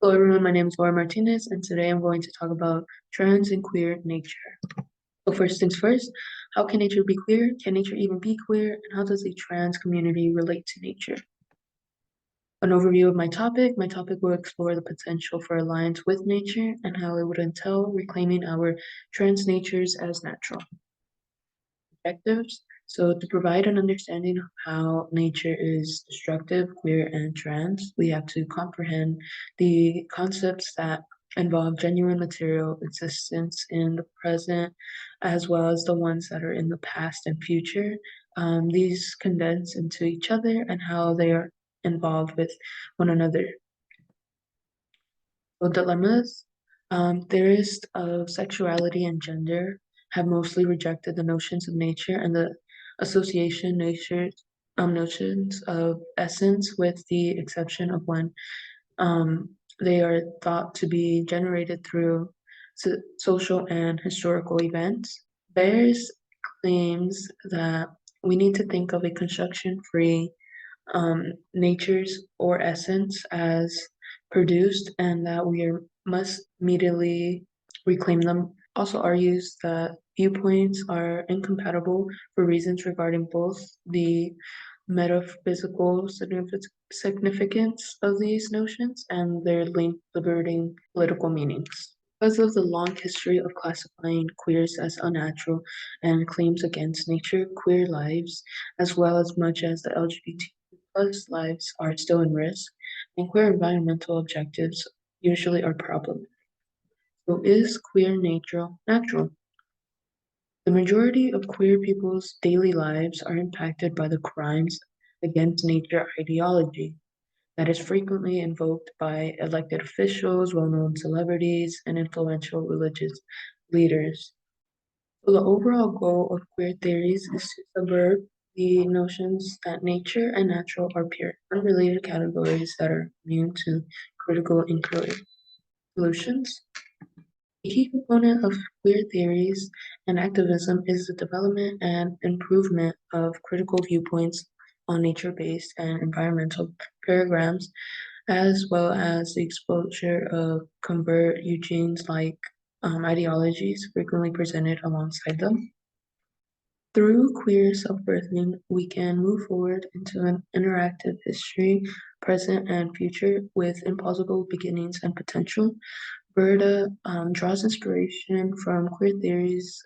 Hello everyone, my name is Laura Martinez, and today I'm going to talk about trans and queer nature. So first things first, how can nature be queer? Can nature even be queer? And how does a trans community relate to nature? An overview of my topic. My topic will explore the potential for alliance with nature and how it would entail reclaiming our trans natures as natural. Objectives. So to provide an understanding of how nature is destructive, queer, and trans, we have to comprehend the concepts that involve genuine material existence in the present, as well as the ones that are in the past and future. These condense into each other and how they are involved with one another. So dilemmas. Theorists of sexuality and gender have mostly rejected the notions of nature and the association nature notions of essence, with the exception of when they are thought to be generated through social and historical events. Bears claims that we need to think of a construction-free natures or essence as produced, and that must immediately reclaim them. Also argues that viewpoints are incompatible for reasons regarding both the metaphysical significance of these notions and their liberating political meanings. Because of the long history of classifying queers as unnatural and claims against nature, queer lives, as well as much as the LGBT+ lives, are still in risk, and queer environmental objectives usually are problematic. So is queer nature natural? The majority of queer people's daily lives are impacted by the crimes against nature ideology that is frequently invoked by elected officials, well-known celebrities, and influential religious leaders. So the overall goal of queer theories is to subvert the notions that nature and natural are pure, unrelated categories that are immune to critical inquiry. Solutions. A key component of queer theories and activism is the development and improvement of critical viewpoints on nature-based and environmental paradigms, as well as the exposure of convert Eugenes-like ideologies frequently presented alongside them. Through queer self-birthing, we can move forward into an interactive history, present and future, with impossible beginnings and potential. Berta draws inspiration from queer theory's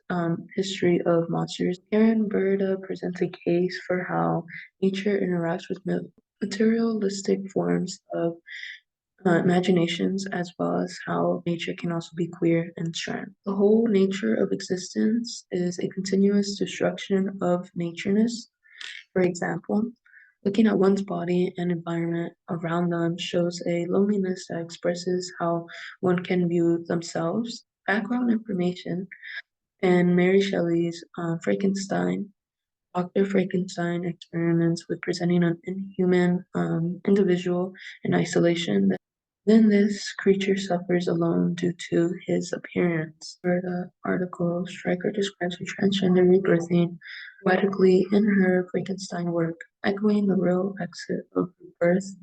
history of monsters. Karen Berta presents a case for how nature interacts with materialistic forms of imaginations, as well as how nature can also be queer and trans. The whole nature of existence is a continuous destruction of natureness. For example, looking at one's body and environment around them shows a loneliness that expresses how one can view themselves. Background information and Mary Shelley's Frankenstein. Dr. Frankenstein experiments with presenting an inhuman individual in isolation. Then this creature suffers alone due to his appearance. For the article, Stryker describes her transgender rebirthing poetically in her Frankenstein work, echoing the real exit of her birth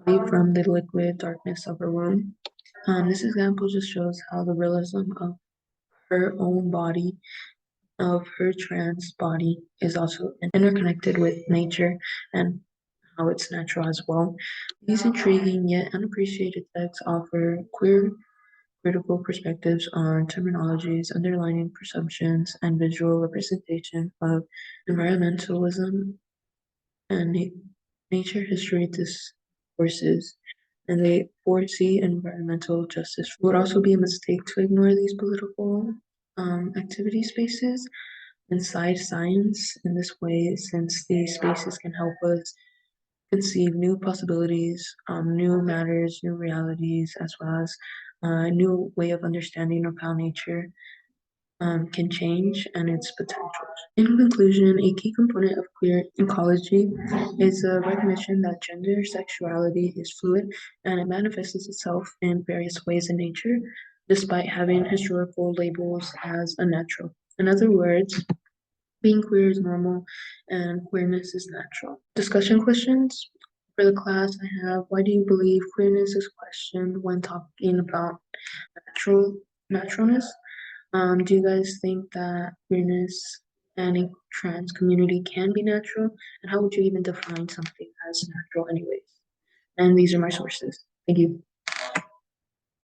body from the liquid darkness of her womb. This example just shows how the realism of her own body, of her trans body, is also interconnected with nature and how it's natural as well. These intriguing yet unappreciated texts offer queer critical perspectives on terminologies, underlining presumptions, and visual representation of environmentalism and nature history discourses, and they foresee environmental justice. It would also be a mistake to ignore these political activity spaces inside science in this way, since these spaces can help us conceive new possibilities, new matters, new realities, as well as a new way of understanding of how nature can change and its potentials. In conclusion, a key component of queer ecology is the recognition that gender sexuality is fluid and it manifests itself in various ways in nature, despite having historical labels as unnatural. In other words, being queer is normal and queerness is natural. Discussion questions. For the class, I have, why do you believe queerness is questioned when talking about naturalness? Do you guys think that queerness and a trans community can be natural? And how would you even define something as natural anyways? And these are my sources. Thank you.